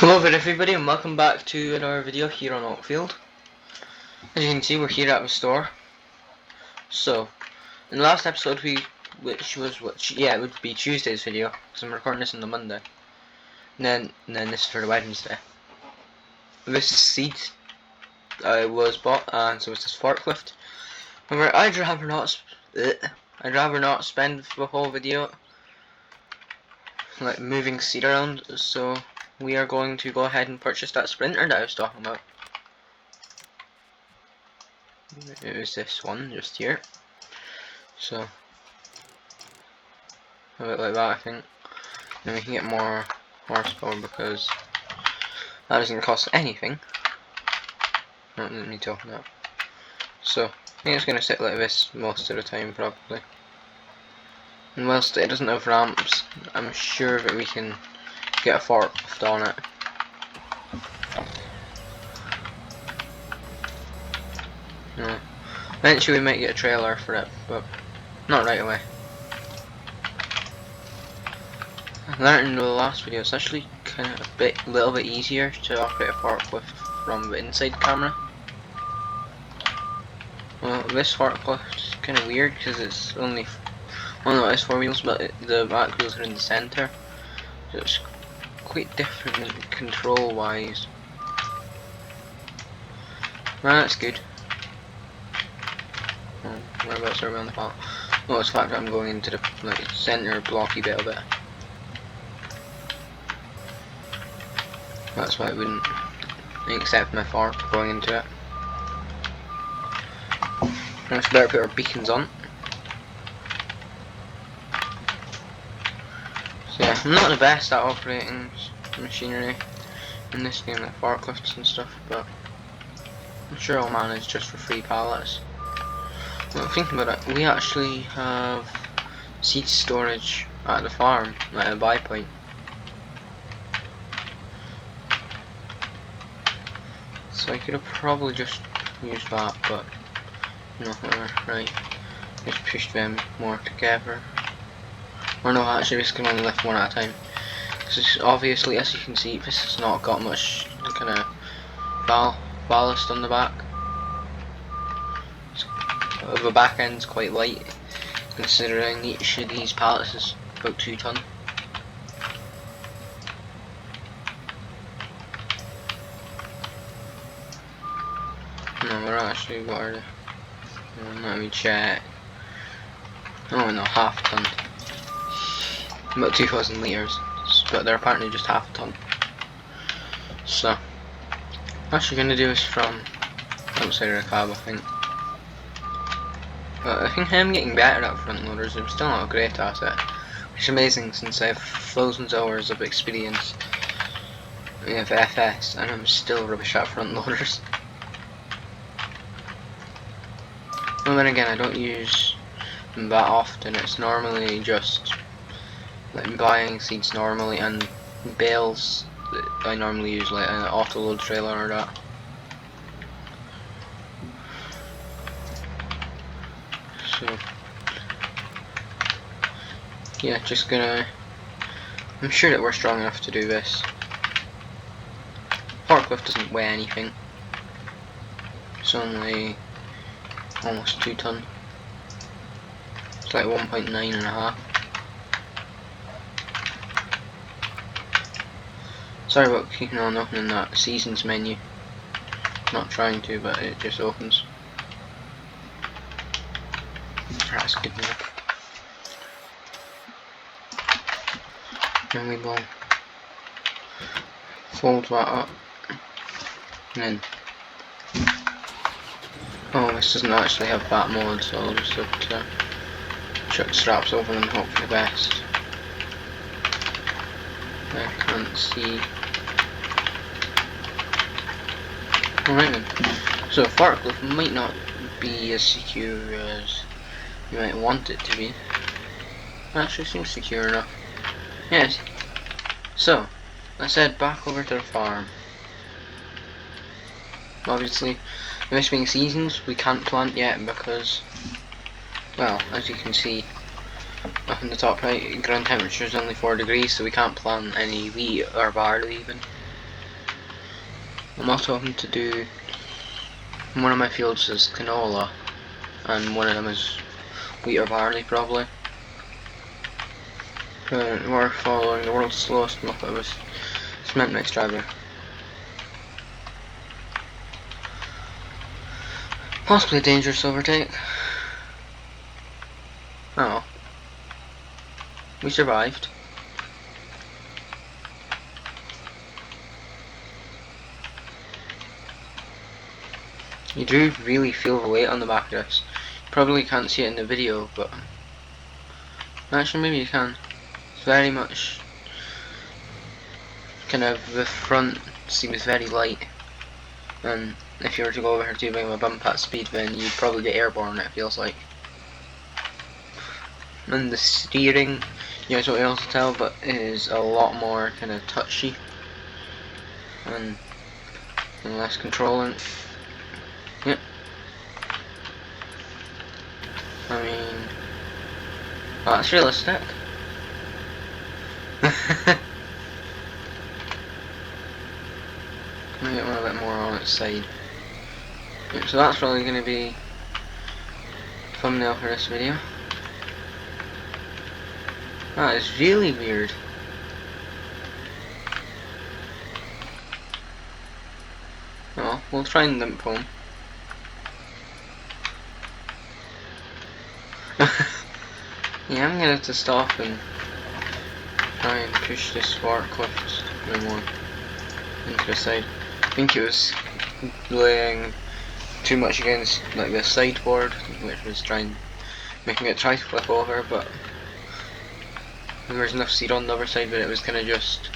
Hello there everybody, and welcome back to another video here on Oakfield. As you can see, we're here at the store. So, in the last episode it would be Tuesday's video, because I'm recording this on the Monday. And then this is for the Wednesday. This seed was bought, and so is this forklift. However, I'd rather not spend the whole video like moving seed around, so we are going to go ahead and purchase that sprinter that I was talking about. It was this one just here. So a bit like that, I think. Then we can get more horsepower because that doesn't cost anything. Not me talking about. So I think it's gonna sit like this most of the time probably. And whilst it doesn't have ramps, I'm sure that we can get a forklift on it. No. Eventually we might get a trailer for it, but not right away. I learned in the last video it's actually kind of a little bit easier to operate a forklift from the inside camera. Well, this forklift is kind of weird because it's only, well no, it's 4 wheels, but the back wheels are in the center, so it's quite different control wise. Well, that's good. Whereabouts are we on the path? Oh, it's the fact that I'm going into the center blocky bit of it. That's why I wouldn't accept my fork going into it. Let's better put our beacons on. So yeah, I'm not the best at operating machinery in this game, like forklifts and stuff, but I'm sure I'll manage just for 3 pallets. Well, thinking about it, we actually have seed storage at the farm, like a buy point. So I could have probably just used that, but no, right. Just pushed them more together. Or no, actually this can only lift one at a time. Because obviously, as you can see, this has not got much kind of ballast on the back. The back end's quite light, considering each of these pallets is about 2 ton. No, we're actually, what are they? Let me check. Oh no, half ton. About 2,000 litres, but they're apparently just half a ton. So, what you're gonna do is from outside of the cab, I think. But I think I'm getting better at front loaders. I'm still not great at it, which is amazing since I have thousands of hours of experience with FS, and I'm still rubbish at front loaders. And then again, I don't use them that often. It's normally just like buying seeds normally and bales that I normally use, like an auto load trailer or that. So yeah, just gonna, I'm sure that we're strong enough to do this. Forklift doesn't weigh anything. It's only almost 2 ton. It's like 1.9 and a half. Sorry about keeping on opening that seasons menu. Not trying to, but it just opens. That's good enough. Then we go fold that up, and then, oh, this doesn't actually have that mode, so I'll just have to chuck straps over and hope for the best. I can't see. Alright then, so forklift might not be as secure as you might want it to be. It actually seems secure enough. Yes. So, let's head back over to the farm. Obviously, this being seasons, we can't plant yet because, well, as you can see up in the top right, ground temperature is only 4 degrees, so we can't plant any wheat or barley even. I'm also hoping to do, one of my fields is canola, and one of them is wheat or barley probably. We're following the world's slowest Muppet with cement mix driver. Possibly a dangerous overtake. Oh. We survived. You do really feel the weight on the back of this. You probably can't see it in the video, but actually maybe you can. It's very much kind of, the front seems very light, and if you were to go over too big of a bump at speed, then you'd probably get airborne, it feels like. And the steering, you guys won't be able to tell, but is a lot more kind of touchy and less controlling. Yep. I mean, oh, that's realistic. Let me get one a bit more on its side. Yep, so that's probably going to be the thumbnail for this video. That is really weird. Oh, we'll try and limp home. Yeah, I'm gonna have to stop and try and push this forklift a bit more into the side. I think it was laying too much against like the sideboard, which was making it try to flip over, but there was enough seat on the other side that it was kind of just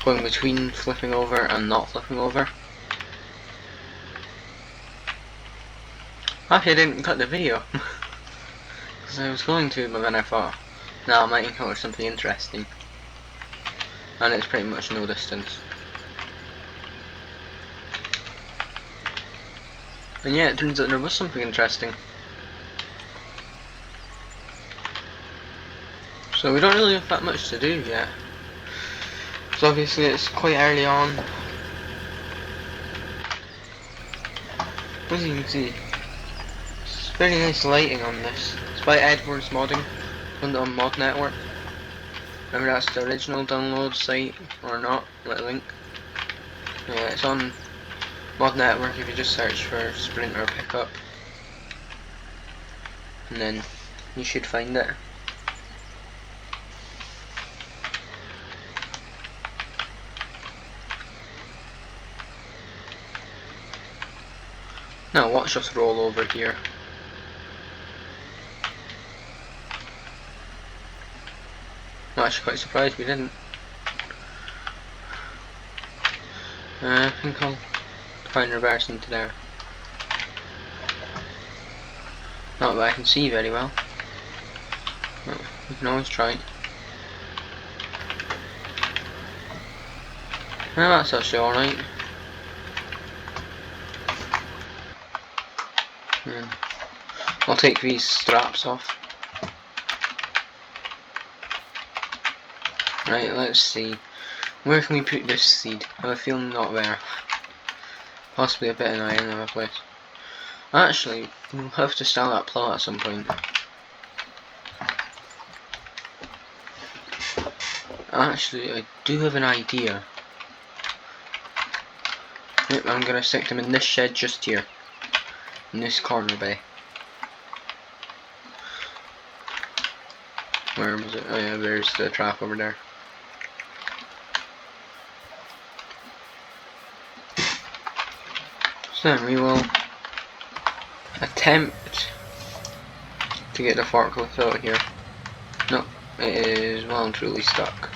going between flipping over and not flipping over. Actually, I didn't cut the video. Because I was going to, but then I thought, nah, I might encounter something interesting. And it's pretty much no distance. And yeah, it turns out there was something interesting. So we don't really have that much to do yet. So obviously it's quite early on. As you can see, it's very nice lighting on this. It's by Edwards Modding, found it on Mod Network. Whether that's the original download site or not, let link. Yeah, it's on Mod Network if you just search for Sprinter Pickup. And then you should find it. Now watch us roll over here. I'm actually quite surprised we didn't. I think I'll try and reverse into there. Not that I can see very well. Well, we can always try. Well, that's actually alright. I'll take these straps off. Right, let's see. Where can we put this seed? I have a feeling not there. Possibly a bit in another place. Actually, we'll have to start that plot at some point. Actually, I do have an idea. Yep, I'm gonna stick them in this shed just here. In this corner bay. Where was it? Oh yeah, there's the trap over there. So then we will attempt to get the forklift out here. No, it is well and truly stuck.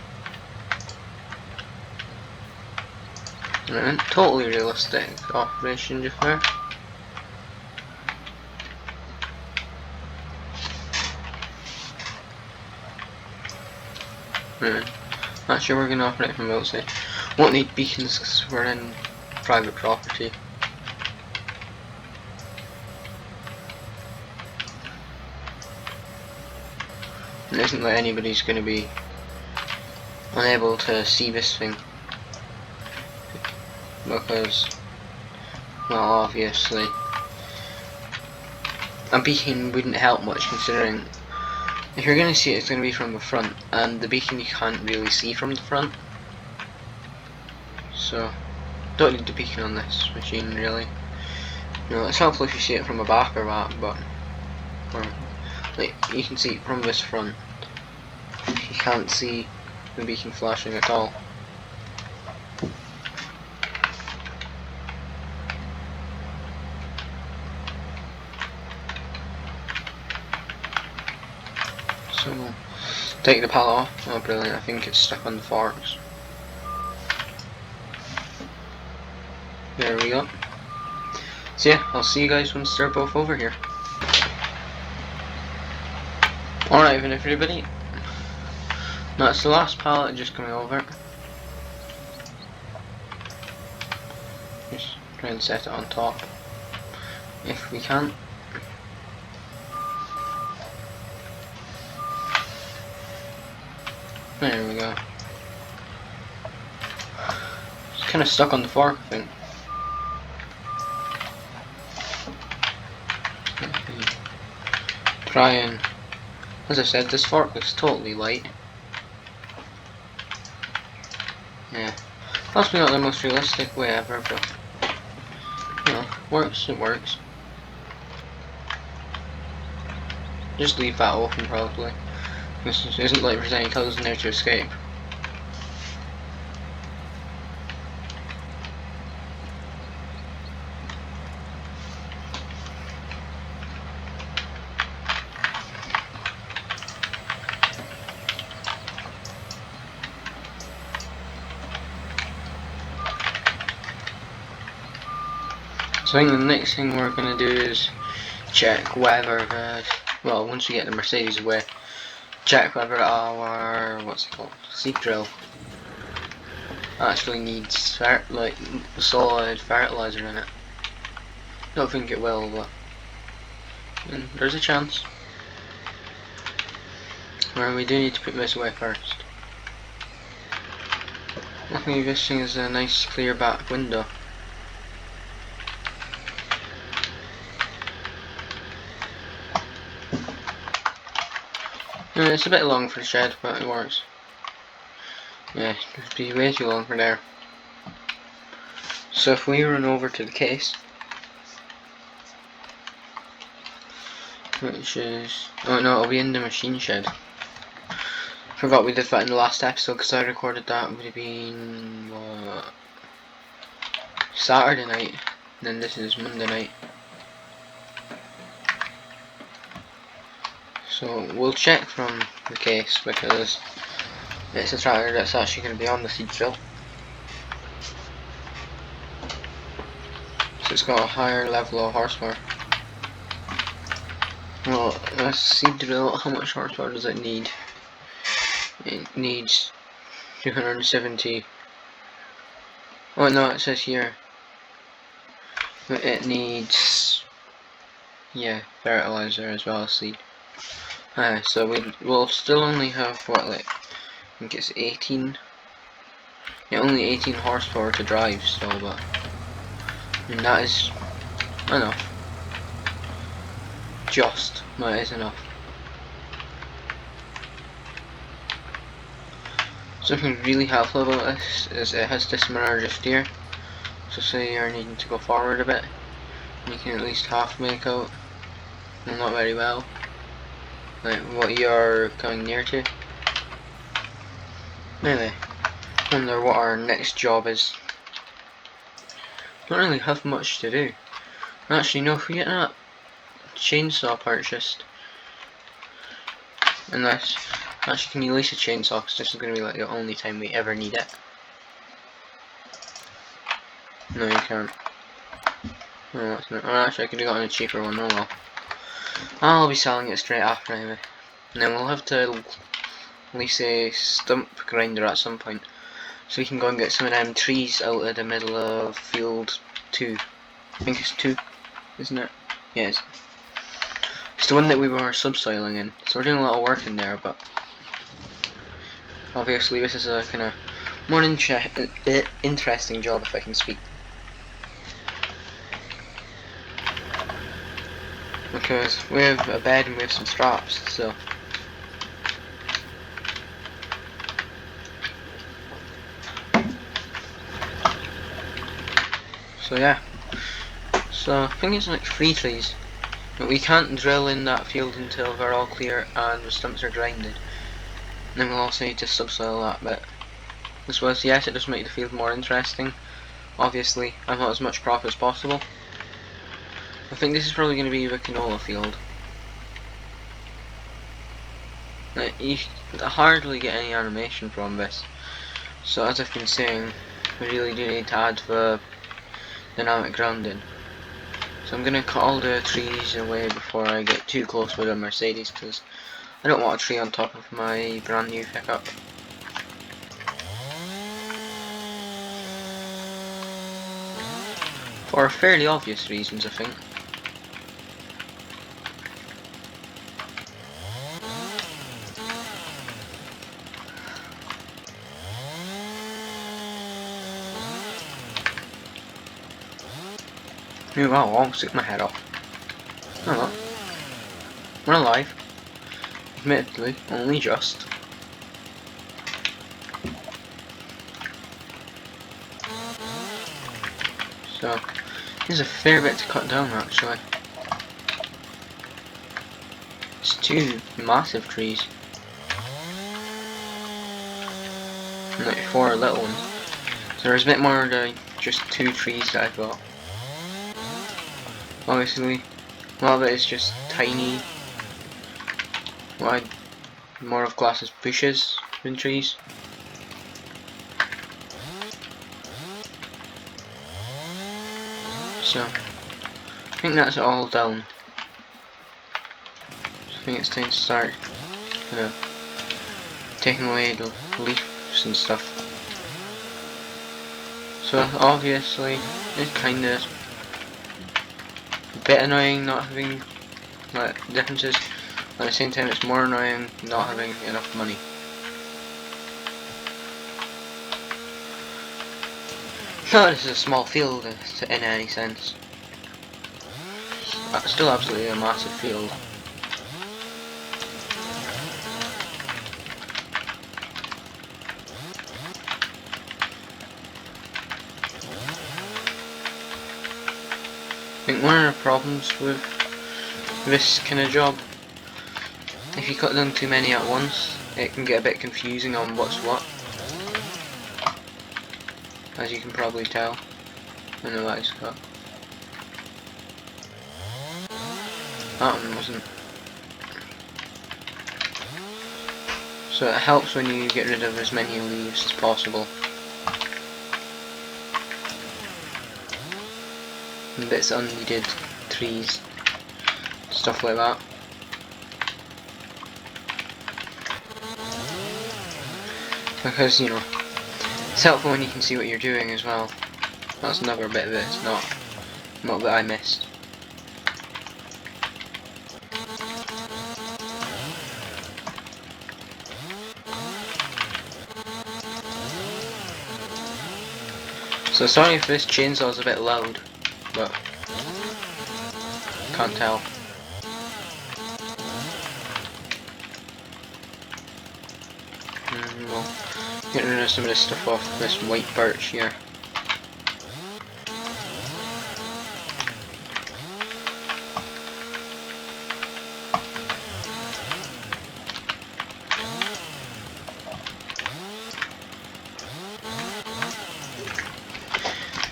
Right, totally realistic operation just there. Right. Actually, we're going to operate from outside. Won't need beacons because we're in private property. It isn't like anybody's going to be unable to see this thing. because, well, obviously a beacon wouldn't help much, considering if you're going to see it, it's going to be from the front, and the beacon you can't really see from the front. So, don't need the beacon on this machine really. You know, it's helpful if you see it from the back or that, but like you can see it from this front. You can't see the beacon flashing at all. So we'll take the pallet off. Oh brilliant, I think it's stuck on the forks. There we go. So yeah, I'll see you guys once they're both over here. Alright then everybody, that's the last pallet just coming over. Just try and set it on top, if we can. There we go. It's kind of stuck on the fork, I think. Try and, as I said, this fork is totally light. Yeah, possibly not the most realistic way ever, but you know, works. It works. Just leave that open probably. This isn't like there's any clothes in there to escape. So I think the next thing we're going to do is check whether well, once we get the Mercedes away, check whether our, what's it called, seed drill actually needs like solid fertilizer in it. Don't think it will, but there's a chance. Well, we do need to put this away first. Luckily this thing is a nice clear back window. It's a bit long for the shed, but it works. Yeah, it'd be way too long for there. So if we run over to the case, which is, oh no, it'll be in the machine shed. Forgot we did that in the last episode because I recorded that. Would have been Saturday night, and then this is Monday night. So we'll check from the case because it's a tractor that's actually going to be on the seed drill. So it's got a higher level of horsepower. Well, a seed drill, how much horsepower does it need? It needs 270. Oh no, it says here. But it needs, yeah, fertilizer as well as seed. So we'll still only have what, like, I think it's 18. Yeah, only 18 horsepower to drive still, but and that is enough. Just, but it is enough. Something really helpful about this is it has this mirror just here. So say you're needing to go forward a bit, you can at least half make out, well, not very well, like what you're coming near to. Anyway, I wonder what our next job is. Don't really have much to do. Actually no, if we get that chainsaw purchased, unless, actually can you lease a chainsaw, because this is going to be like the only time we ever need it. No you can't. Oh, that's not, oh, actually I could have gotten a cheaper one, oh well. I'll be selling it straight after anyway. And then we'll have to lease a stump grinder at some point, so we can go and get some of them trees out of the middle of field 2. I think it's 2, isn't it? Yes. It's the one that we were subsoiling in, so we're doing a lot of work in there, but obviously this is a kind of more interesting job, if I can speak. because we have a bed and we have some straps, so yeah. So I think it's like 3 trees. But we can't drill in that field until they're all clear and the stumps are grinded. And then we'll also need to subsoil that bit. This was, yes, it does make the field more interesting. Obviously, I want as much crop as possible. I think this is probably going to be the canola field. You hardly get any animation from this. So as I've been saying, we really do need to add the dynamic grounding. So I'm going to cut all the trees away before I get too close with a Mercedes, because I don't want a tree on top of my brand new pickup. For fairly obvious reasons, I think. Ooh, wow, I almost took my head off. Oh well. We're alive. Admittedly, only just. So, there's a fair bit to cut down actually. It's 2 massive trees. And like 4 little ones. So there's a bit more than just 2 trees that I've got. Obviously, a lot of it is just tiny, what I'd more of class as bushes than trees. So, I think that's all done. I think it's time to start taking away the leaves and stuff. So obviously, it's kinda a bit annoying not having differences, but at the same time it's more annoying not having enough money. Not this is a small field in any sense. It's still absolutely a massive field. I think one of the problems with this kind of job, if you cut down too many at once, it can get a bit confusing on what's what. As you can probably tell in the lights cut. That one wasn't. So it helps when you get rid of as many leaves as possible. And bits of unneeded trees, stuff like that. Because, you know, it's helpful when you can see what you're doing as well. That's another bit of it, it's not that I missed. So sorry if this chainsaw is a bit loud, but can't tell. Well, get rid of some of this stuff off this white birch here.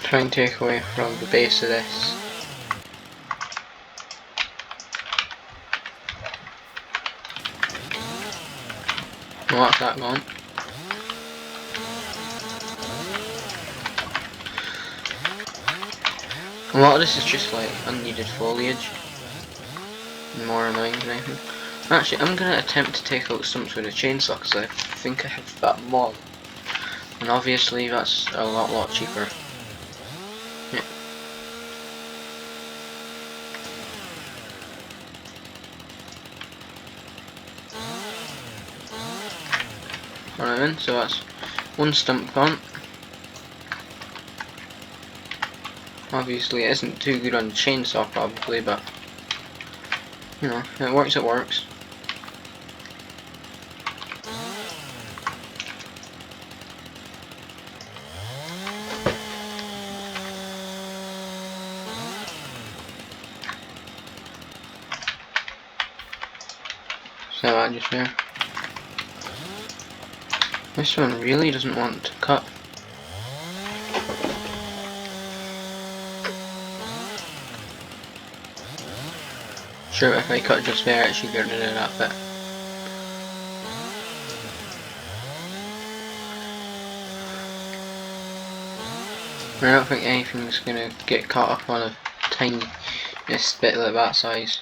Try and take away from the base of this. Well, that's that gone. A lot of this is just like unneeded foliage. More annoying than anything. Actually, I'm going to attempt to take out stumps with a chainsaw because I think I have that mod. And obviously that's a lot cheaper. Yeah. Alright then, so that's one stump gone. Obviously it isn't too good on the chainsaw probably, but You know, it works, it works. So that just there. This one really doesn't want to cut. Sure, if I cut just there, it should get rid of that bit. I don't think anything's gonna get caught up on a tiniest bit like that size.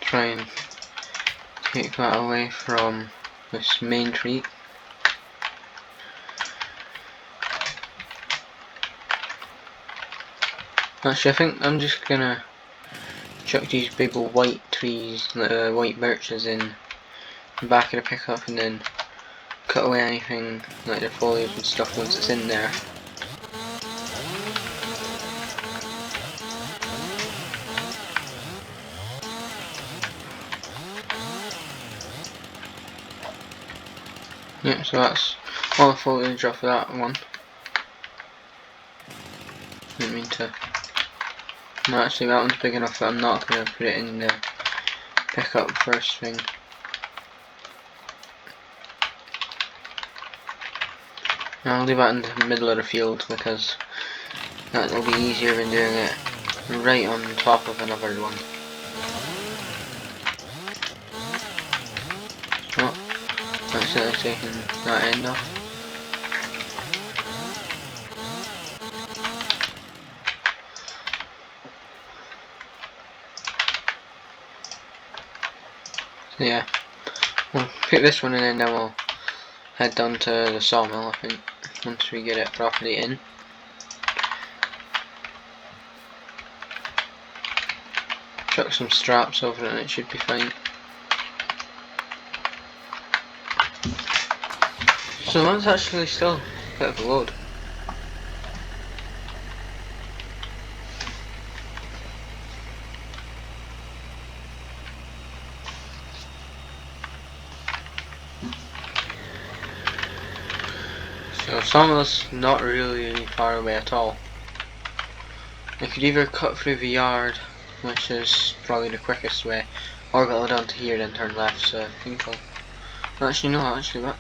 Try and take that away from this main tree. Actually, I think I'm just gonna chuck these big old white trees, white birches in the back of the pickup, and then cut away anything like the foliage and stuff once it's in there. Yep, so that's all the foliage off of that one. Didn't mean to. No, actually that one's big enough that I'm not going to put it in the pickup first thing. I'll leave that in the middle of the field because that'll be easier than doing it right on top of another one. Oh, accidentally taking that end off. So yeah, we'll pick this one and then we'll head down to the sawmill, I think, once we get it properly in. Chuck some straps over it and it should be fine. So that's actually still a bit of a load. So sawmill's not really far away at all. I could either cut through the yard, which is probably the quickest way, or go down to here then turn left, so I think I'll... Actually no, what?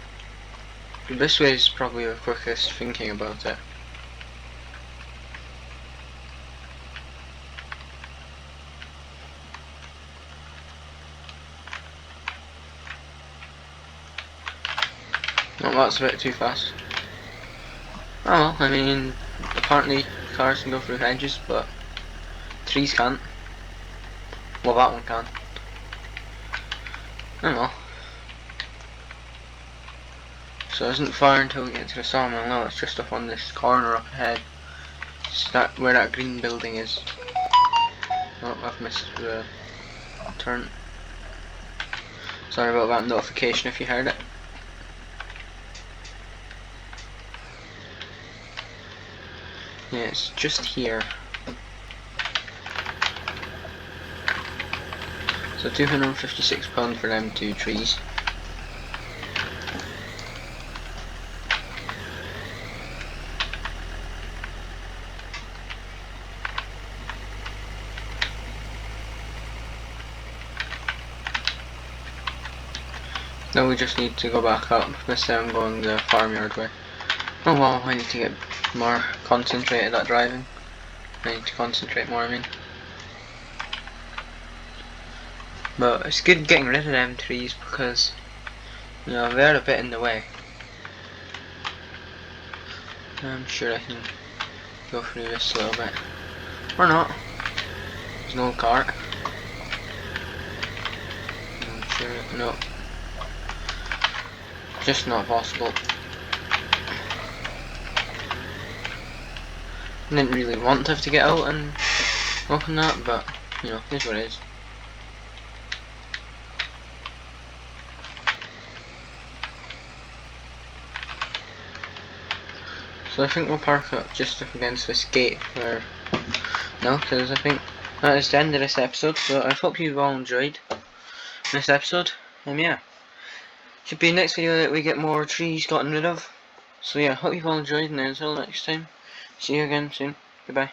This way is probably the quickest thinking about it. No, that's a bit too fast. Oh well, I mean, apparently cars can go through hedges, but trees can't. Well, that one can. I don't know. So it isn't far until we get to the sawmill. No, it's just up on this corner up ahead. It's that where that green building is. Oh, I've missed the turn. Sorry about that notification if you heard it. Yeah, it's just here. So £256 for them 2 trees. Now we just need to go back up. This time I'm going the farmyard way. Oh well, I need to get more concentrated at driving. I need to concentrate more, I mean. But it's good getting rid of them trees because, you know, they're a bit in the way. I'm sure I can go through this a little bit. Or not. There's no cart. I'm sure, no. Just not possible. I didn't really want to have to get out and open that, but, you know, here's what it is. So I think we'll park up just up against this gate where... No, because I think that is the end of this episode. So I hope you've all enjoyed this episode. Yeah, should be the next video that we get more trees gotten rid of. So yeah, hope you've all enjoyed, and until next time, see you again soon. Goodbye.